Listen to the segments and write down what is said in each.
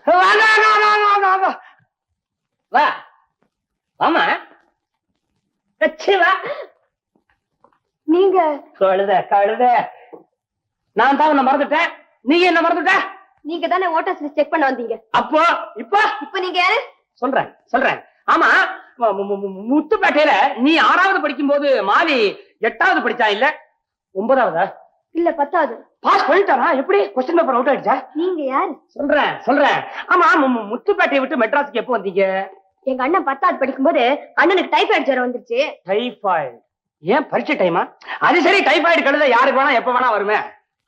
வா ஆமா நீங்க கழுத நான் தான் உன்னை மறந்துட்டேன். நீங்க என்ன மறந்துட்ட? நீங்க தானே ஓட்டர்ஸ் லிஸ்ட் செக் பண்ண வந்தீங்க. அப்போ இப்ப நீங்க யாரு? சொல்றேன். ஆமா, முத்துப்பேட்டையில நீ 6வது படிக்கும் போது மாவி 8வது படிச்சா இல்ல 9வதா? இல்ல 10வது. பாஸ் பண்ணிட்டாரா? எப்படி கொஸ்டின் பேப்பர் அவுட் ஆயிடுச்சா? நீங்க யாரு? சொல்றேன். ஆமா, முத்துப்பேட்டையை விட்டு மெட்ராஸுக்கு எப்போ வந்தீங்க? எங்க அண்ணன் 10வது படிக்கும் போது அண்ணனுக்கு டைபாய்டு ஜுரம் வந்துருச்சு. டைபாய்டு? ஏன் பரீட்சை டைமா? அது சரி, டைபாய்டு கழுத யாருக்கு வேணா எப்ப வேணா வருமே.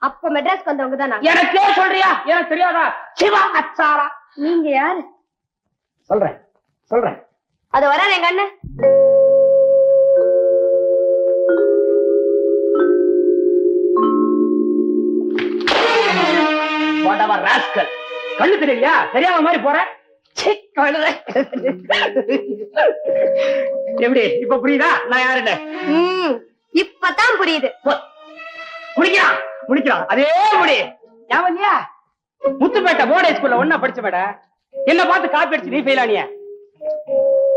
அப்ப மெட்ராஸ்க்கு வந்தவங்க தானா? எனக்கே சொல்றியா? எனக்கு தெரியாதா? சிவா அச்சாரா. நீங்க யாரு? சொல்றேன். அது வராது எங்க அண்ணன். கண்ணு தெரியலையா? தெரியாம மாதிரி போற. எப்படி இப்ப புரியுதா நான் யாருன்னு? இப்பதான் புரியுது. முடிக்கிறான் அதே முடி. ஞாபகம்யா? முத்துப்பேட்டை போர்டு ஸ்கூல்ல ஒன்னா படிச்ச மேட என்ன பார்த்து காப்பி அடிச்சு நீ ஃபெயிலானிய.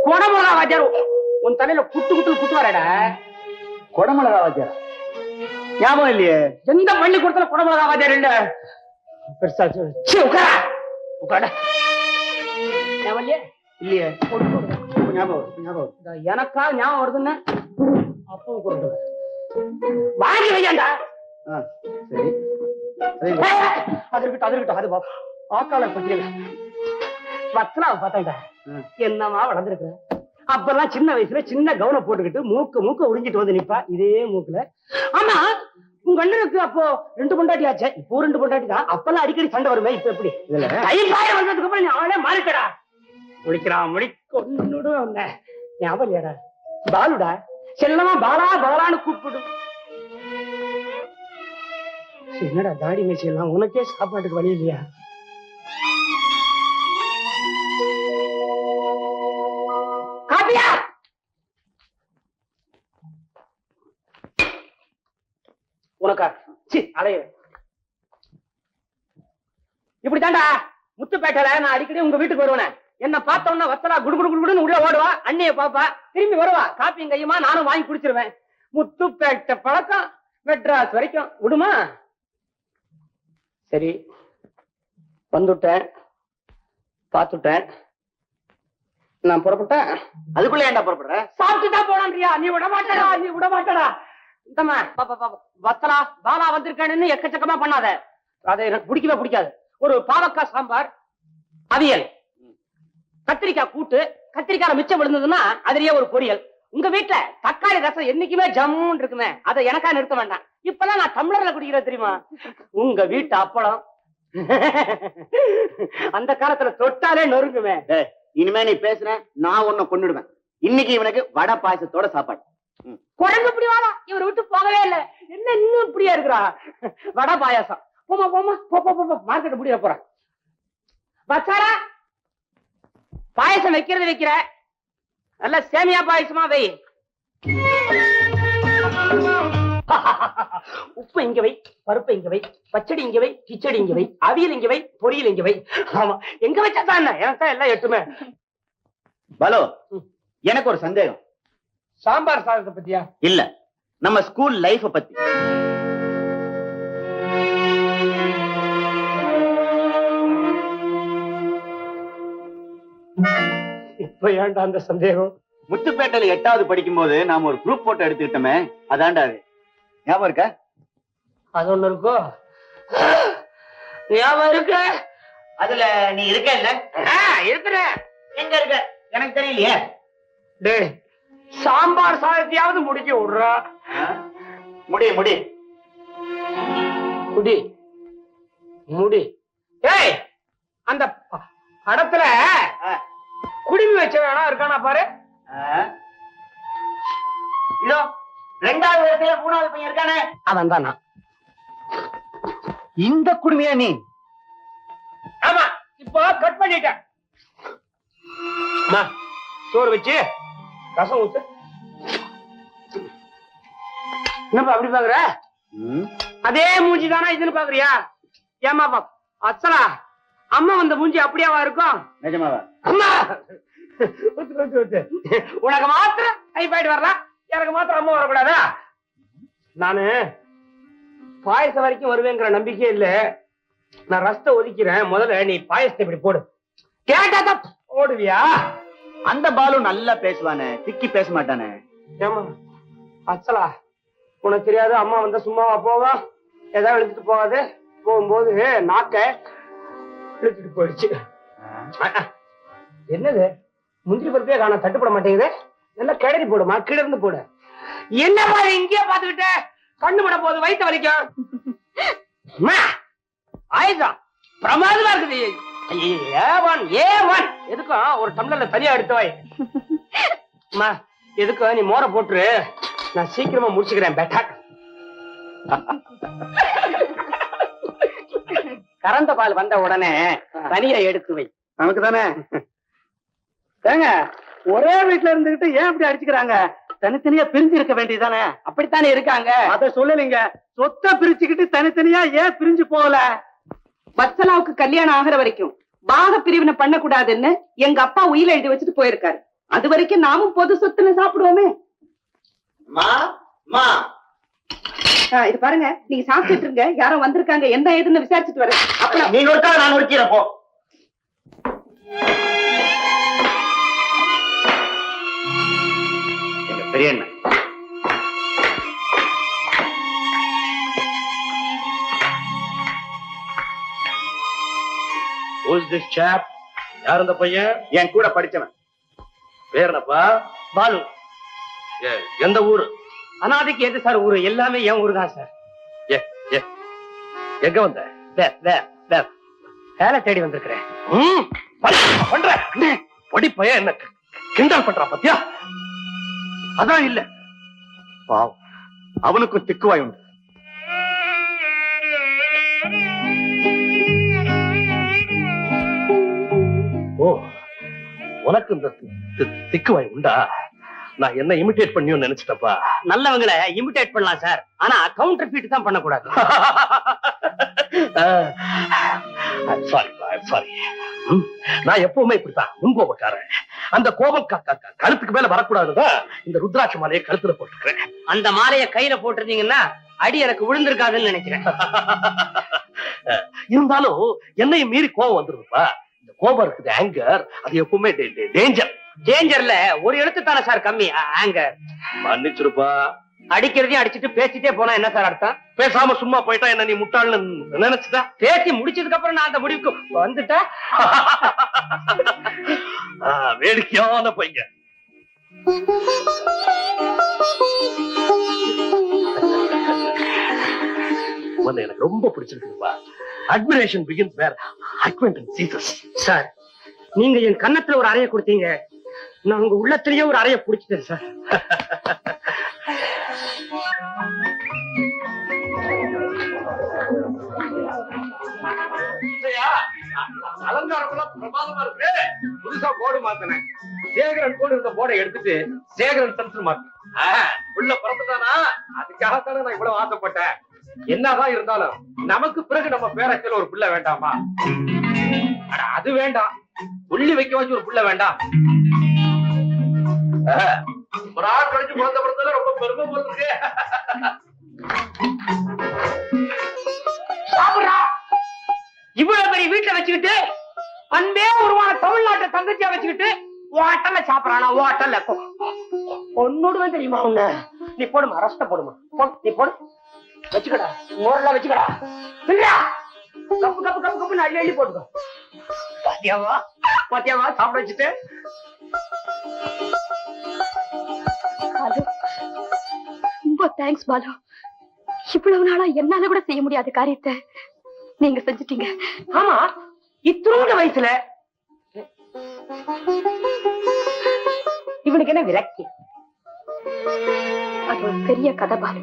கொடமிளகா வாத்தியார் உன் தலையில குட்டுவாரடா. கொடமிளகா வாத்தியார் ஞாபகம் இல்லையே. எந்த பள்ளிக்கூடத்துல கொடமிளகா வாத்தியார் இல்ல? பெருசா உட்கார இல்லையே. ஞாபகம் எனக்கா ஞாபகம் வருதுன்னு அப்பவும் கொண்டு வாங்கி வையாண்டா. சரி, அது இருக்கட்டும். அது ஆக்காளர் பட்டியல வச்சனா பார்த்தா என்னமா வளர்ந்துருக்க. அப்பெல்லாம் சின்ன வயசுல சின்ன கவுன போட்டுக்கிட்டு மூக்க உறிஞ்சிட்டு வந்து நிப்பா இதே மூக்குல. ஆமா, உங்க அண்ணனுக்கு அப்போ 2 பொண்டாட்டி ஆச்சு. இப்போ 2 பொண்டாட்டி தான். அப்பெல்லாம் அடிக்கடி சண்டை வருமே. இப்ப எப்படி? வந்ததுக்கு அப்புறம் நீ அவனே மாறிட்டடா. முடிக்கிறான் ஞாபகம் இல்லையாடா? பாலுடா, செல்லமா பாலான்னு கூப்பிடு. என்னடா தாடி மேய்ச்சி எல்லாம் உனக்கே சாப்பாட்டுக்கு வழி இல்லையா? காப்பியா உனக்கா? அலைய இப்படித்தாண்டா முத்துப்பேட்டையில நான் அடிக்கடி உங்க வீட்டுக்கு வருவேன். என்ன பார்த்தோம்னா வத்தலா குடுகுடுன்னு உள்ள ஓடுவா. அண்ணிய பாப்பா, திரும்பி வருவா. காப்பியும் கையுமா நானும் வாங்கி குடிச்சிருவேன். முத்துப்பேட்டை பழக்கம் மெட்ராஸ் வரைக்கும் விடுமா? சரி, வந்துட்டேன், பார்த்துட்டேன். நான் புறப்பட்டேன். அதுக்குள்ள ஏன்டா புறப்படுற? சாப்பிட்டுதான் போனான்றியா? நீ விட மாட்டடா. வத்தலா பாலா வந்திருக்கான்னு எக்கச்சக்கமா பண்ணாத. அதை எனக்கு பிடிக்காது. ஒரு பாவக்காய் சாம்பார், அவியல், கத்திரிக்காய் கூட்டு, கத்திரிக்காய் மிச்சம் விழுந்ததுன்னா அதுலயே ஒரு பொரியல். உங்க வீட்டுல தக்காளி ரசம் என்னைக்குமே ஜம்முன்னு இருக்குமே, அதை எனக்கா நிறுத்த வேண்டாம். இப்பதான் நான் டம்ளர்ல குடிக்கிறேன் தெரியுமா? உங்க வீட்டு அப்பளம் அந்த காலத்துல தொட்டாலே நொறுங்குமே. இனிமே நீ பேசுற நான் உன்னை கொன்னுடுவேன். இன்னைக்கு இவனுக்கு வடை பாயசத்தோட சாப்பாடு. குரங்கு இப்படி வாடா, இவரை விட்டு போகவே இல்லை. என்ன இன்னும் இப்படியா இருக்கிறா? வடை பாயாசம். போமா மார்க்கெட் முடிய போறேன். வச்சாரா பாயசம் வைக்கிற நல்ல சேமியா பாயசமா வை. உப்பு இங்க வை, பருப்பு இங்க வை, பச்சடி இங்க வை, கிச்சடி இங்க வை, அவியல் இங்க வை, பொரியல் இங்க வை. ஆமா, எங்க வச்சாதான் என்ன? எனக்கு தான் எல்லாம் எட்டுமே. பாலு, எனக்கு ஒரு சந்தேகம். சாம்பார் சாதத்தை பத்தியா? இல்ல, நம்ம ஸ்கூல் லைஃப் பத்தி. இப்ப ஏன்டா அந்த சந்தேகம்? முத்துப்பேட்டையில 8வது படிக்கும் போது நாம ஒரு குரூப் போட்டோ எடுத்துக்கிட்டோமே, அதான்டா அது. ஞாபகம் இருக்கா? அது ஒண்ணு இருக்கோ? ஞாபகம் இருக்கு. அதுல நீ இருக்க இல்ல? இருக்கிற. எங்க இருக்க எனக்கு தெரியலையே. டேய், சாம்பார் சாதத்தையாவது முடிக்க விடுறா. முடி. ஏய், அந்த படத்துல குடிமி வச்ச வேணா இருக்கானா பாரு. இதோ 2வது வயசுல 3வது பையன் இருக்கானே, அவன் தான் நான். இந்த குடுமையா நீ? ஆமா, இப்போ கட் பண்ணிட்டேன். சோறு வச்சு ரசம் ஊத்து. என்னப்பா அப்படி பாக்குற? அதே மூஞ்சி தானா இதுன்னு பாக்குறியா? ஏமா பாப் அச்சலா, அம்மா வந்த மூஞ்சி அப்படியாவா இருக்கும்? நிஜமாவா? அம்மா உனக்கு மாத்திரம் டைபாய்டு வரலாம், எனக்கு மாத்திரம் அம்மா வரக்கூடாதா? நானு பாயசம் வரைக்கும் வருவேங்கிற நம்பிக்கை இல்ல. நான் ரசத்தை ஒதுக்கிறேன். முதல்ல நீ பாயசத்தை இப்படி போடு. கேட்டாதான் போடுவியா? அந்த பாலு நல்லா பேசுவானே, திக்கி பேச மாட்டானே. ஏமா அச்சலா, உனக்கு தெரியாது அம்மா வந்தா சும்மாவா போவா? ஏதாவது எழுதிட்டு போகாது. போகும்போது நாக்க இழுத்துட்டு போயிடுச்சு. என்னது முந்திரி பருப்பே காண, தட்டுப்பட மாட்டேங்குது. நல்லா கிளறி போடுமா, கீழ இருந்து போடு. என்னப்பா இங்கே பாத்துக்கிட்ட? கண்ணு பட போது, வயிற்று வலிக்கும். ஆயுதம் பிரமாதமா இருக்குது. எதுக்கும் ஒரு டம்ளர்ல தனியா எடுத்து வை. எதுக்கும் நீ மோரை போட்டுரு, நான் சீக்கிரமா முடிச்சுக்கிறேன். பேட்டா கறந்த பால் வந்த உடனே தனியா எடுத்து வை. நமக்கு தானே. ஏங்க ஒரே வீட்டுல இருந்துகிட்டு ஏன் இப்படி அடிச்சுக்கிறாங்க? தனித்தனியா பிரிஞ்சு இருக்க வேண்டியதானே? அப்படித்தானே இருக்காங்க. அத சொல்லலைங்க. சொத்தை பிரிச்சுக்கிட்டு தனித்தனியா ஏன் பிரிஞ்சு போகல? வத்சலாவுக்கு கல்யாணம் ஆகிற வரைக்கும் பாக பிரிவினை பண்ணக்கூடாதுன்னு எங்க அப்பா உயிரை எழுதி வச்சுட்டு போயிருக்காரு. அது வரைக்கும் நாமும் பொது சொத்துல சாப்பிடுவோமே. இது பாருங்க, நீங்க சாப்பிட்டுட்டு இருங்க. யாரோ வந்திருக்காங்க, என்ன ஏதுன்னு விசாரிச்சுட்டு வரேன். அப்ப நீ நொறுக்கா, நான் நொறுக்கிறேன் போ. எங்க பெரிய அண்ணன் யார் அந்த பையன்? என் கூட படிச்சவன். பேர் என்னப்பா? பாலு. எந்த ஊரு? அனாதைக்கு எது சார் ஊரு? எல்லாமே என் ஊரு தான் சார். எங்க வந்த? வேலை தேடி வந்திருக்கிறேன். பண்ற படிப்பைய என்ன கிண்டல் பண்றா பத்தியா? அதான் இல்ல, பாவம், அவனுக்கும் திக்குவாய் உண்டு. ஓ, உனக்கு இந்த திக்குவாய் உண்டா? நான் என்ன இமிட்டேட் பண்ணியும் நினைச்சிட்டப்பா. நல்லவங்களை இமிட்டேட் பண்ணலாம் சார், ஆனா கவுண்டர் ஃபீட் தான் பண்ணக்கூடாது. சாரி. நான் எப்பவுமே இப்படித்தான், முன்கோபக்காரன். அந்த கோபம் கழுத்துக்கு மேல வரக்கூடாதுதான் இந்த ருத்ராட்ச மாலையை கழுத்துல போட்டுக்கிறேன். அந்த மாலையை கையில போட்டிருந்தீங்கன்னா அடி எனக்கு விழுந்திருக்காதுன்னு நினைக்கிறேன். இருந்தாலும் என்னையும் மீறி கோபம் வந்துருதுப்பா. இந்த கோபம் இருக்குது, ஆங்கர், அது எப்பவுமே டேஞ்சர். டேஞ்சர்ல ஒரு எழுத்து தானே சார் கம்மி. ஆங்கர். மன்னிச்சிருப்பா. அடிக்கிறதையும் அடிச்சுட்டு பேசிட்டே போனா என்ன சார் அர்த்தம்? பேசாம சும்மா போயிட்டா என்ன நீ முட்டாள்னு நினைச்சுட்டா? பேசி முடிச்சதுக்கு அப்புறம் நான் அந்த முடிவுக்கு வந்துட்டேன். வேடிக்கையான பையன். உன்னை எனக்கு ரொம்ப பிடிச்சிருக்குப்பா. Admiration begins where acquaintance Jesus. Sir, நீங்க என் கன்னத்துல ஒரு அறையை கொடுத்தீங்க, நான் உங்க உள்ளத்திலேயே ஒரு அறையை பிடிச்சிட்டேன் சார். அலங்காரம் பிரமாதமா இருக்கு. புதுசா போர்டு மாத்தினேன். சேகரன் போர்டு இருந்த போர்டை எடுத்துட்டு சேகரன் சன்ஸ் மாத்தினேன். உள்ள பிறந்துட்டானா, அதுக்காகத்தானே நான் இவ்வளவு ஆசைப்பட்டேன். என்னதான் இருந்தாலும் நமக்கு பிறகு நம்ம பேரச்சில ஒரு பிள்ளை வேண்டாமா? அது வேண்டாம், புள்ளி வைக்க வச்சு ஒரு பிள்ளை வேண்டாம். ஒரு ஆள் கழிச்சு குழந்தை பிறந்தாலும் ரொம்ப பெருமை போட்டுருக்கு. இவ்வளவு பெரிய வீட்டுல வச்சுக்கிட்டு அன்பே உருவான தமிழ்நாட்டை தங்கச்சியா வச்சுக்கிட்டு ஓட்டல்ல சாப்பிடறானா? ஓட்டல்ல ஒன்னோடுவேன் தெரியுமா உன்ன? நீ போடுமா, ரஸ்த போடுமா, நீ போடு, வச்சுக்கடா, மோரெல்லாம் வச்சுக்கடா, கப்பு கப்பு கப்பு கப்பு அள்ளி அள்ளி போட்டுக்கோ. பாத்தியாவா பாத்தியாவா சாப்பிட வச்சுட்டு. ரொம்ப தேங்க்ஸ் பாலு. இவ்வளவு நாளா என்னால கூட செய்ய முடியாத காரியத்தை நீங்க செஞ்சுட்டீங்க. ஆமா, இத்தனோட வயசுல இவனுக்கு என்ன விரக்தி? அது ஒரு பெரிய கதை பாலு.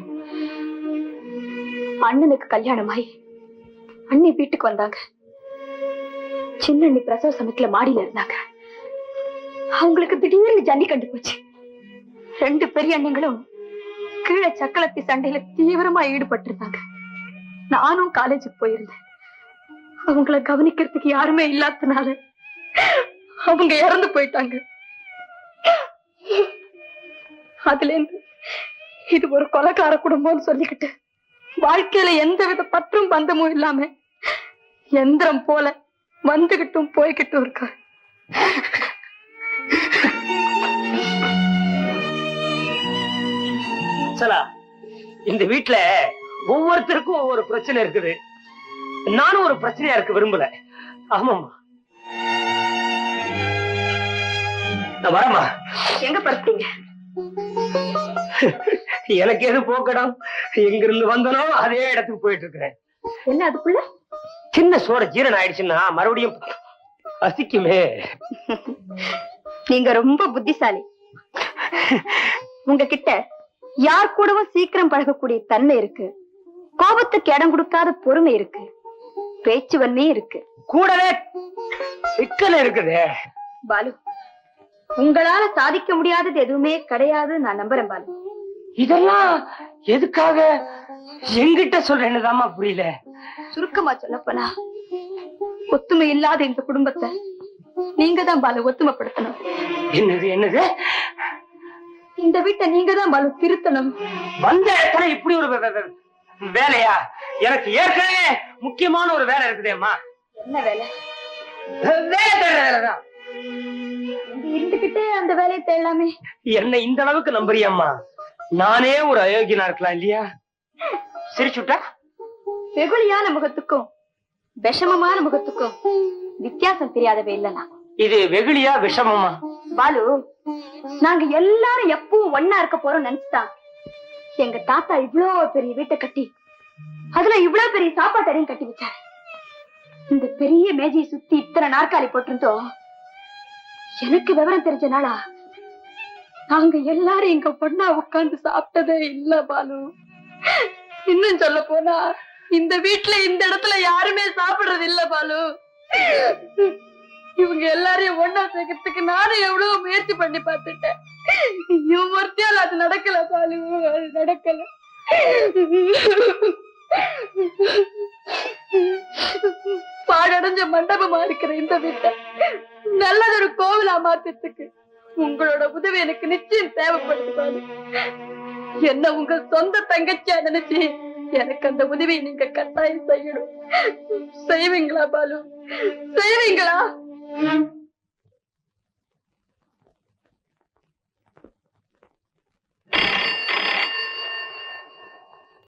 அண்ணனுக்கு கல்யாணமாயி அண்ணி வீட்டுக்கு வந்தாங்க. சின்ன அண்ணி பிரசவ சமயத்துல மாடியில இருந்தாங்க. அவங்களுக்கு திடீர்னு ஜன்னி கண்டு போச்சு. 2 பெரிய அண்ணங்களும் கீழே சக்களத்தி சண்டையில தீவிரமா ஈடுபட்டு இருந்தாங்க. நானும் காலேஜுக்கு போயிருந்தேன். அவங்கள கவனிக்கிறதுக்கு யாருமே இல்லாதனால அவங்க இறந்து போயிட்டாங்க. அதுல இருந்து இது ஒரு கொலைக்கார குடும்பம்னு சொல்லிக்கிட்டு வாழ்க்கையில எந்தவித பற்றும் பந்தமும் இல்லாம எந்திரம் போல வந்துகிட்டும் போய்கிட்டும் இருக்காரு. சலா, இந்த வீட்டுல ஒவ்வொருத்தருக்கும் ஒவ்வொரு பிரச்சனை இருக்குது. நானும் ஒரு பிரச்சனையா இருக்க விரும்பல. ஆமாமா, நான் வரமா. எங்க படுத்தீங்க? எனக்கு எது போக்கடம், எங்க இருந்து வந்தனோ அதே இடத்துக்கு போயிட்டு இருக்கிறேன். என்ன அதுக்குள்ள? சின்ன சோட ஜீரணம் ஆயிடுச்சுன்னா மறுபடியும் பசிக்குமே. நீங்க ரொம்ப புத்திசாலி. உங்ககிட்ட யார் கூடவும் சீக்கிரம் பழகக்கூடிய தன்மை இருக்கு, கோபத்துக்கு இடம் கொடுக்காத பொறுமை இருக்கு, பேச்சு வன்மையும் இருக்கு, கூடவே சிக்கல் இருக்குது. பாலு, உங்களால சாதிக்க முடியாதது எதுவுமே கிடையாது நான் நம்புறேன் பாலு. இதெல்லாம் எதுக்காக என்கிட்ட சொல்றேன்னுதாம்மா புரியல. சுருக்கமா சொல்லப்போனா ஒத்துமை இல்லாத இந்த குடும்பத்தை நீங்க தான் பாலு ஒத்துமைப்படுத்தணும். என்னது என்னது? இந்த வீட்டை நீங்க தான் பாலு திருத்தணும். வந்த இடத்துல இப்படி ஒரு வேலையா? எனக்கு ஏற்கனவே முக்கியமான ஒரு வேலை இருக்குதேம்மா. என்ன வேலை? வேலைதான். இருந்துகிட்டே அந்த வேலையை தேடலாமே. என்ன இந்த அளவுக்கு நம்புறியம்மா? நானே ஒரு அயோக்கியனா இருக்கலாம் இல்லையா? சிரிச்சுட்டா? வெகுளியான முகத்துக்கும் விஷமமான முகத்துக்கும் வித்தியாசம் தெரியாதவே இல்லனா? இது வெகுளியா விஷமமா? பாலு, நாங்க எல்லாரும் எப்பவும் ஒன்னா இருக்க போறோம் நினைச்சுதான் எங்க தாத்தா இவ்வளவு பெரிய வீட்டை கட்டி அதுல இவ்வளவு பெரிய சாப்பாட்டையும் கட்டி வச்சாரு. இந்த பெரிய மேஜையை சுத்தி இத்தனை நாற்காலி போட்டிருந்தோம். எனக்கு விவரம் தெரிஞ்ச நாளா நாங்க எல்லாரும் இங்க பொண்ணா உட்கார்ந்து சாப்பிட்டதே இல்ல பாலு. இன்னும் சொல்ல போனா இந்த வீட்டுல இந்த இடத்துல யாருமே சாப்பிடுறது இல்ல பாலு. இவங்க எல்லாரையும் ஒன்னா சேர்க்கறதுக்கு நானும் எவ்வளவு முயற்சி பண்ணி பார்த்துட்டேன். ஒருத்தியால் அது நடக்கல பாலு, அது நடக்கல. பாழடைஞ்ச மண்டபமா இருக்கிற இந்த வீட்டை நல்லதொரு கோவிலா மாத்தத்துக்கு உங்களோட உதவி எனக்கு நிச்சயம் தேவைப்படுது பாலு. என்ன உங்க சொந்த தங்கச்சியா நினைச்சு எனக்கு அந்த உதவியை நீங்க கட்டாயம் செய்யணும். செய்வீங்களா பாலு? செய்வீங்களா?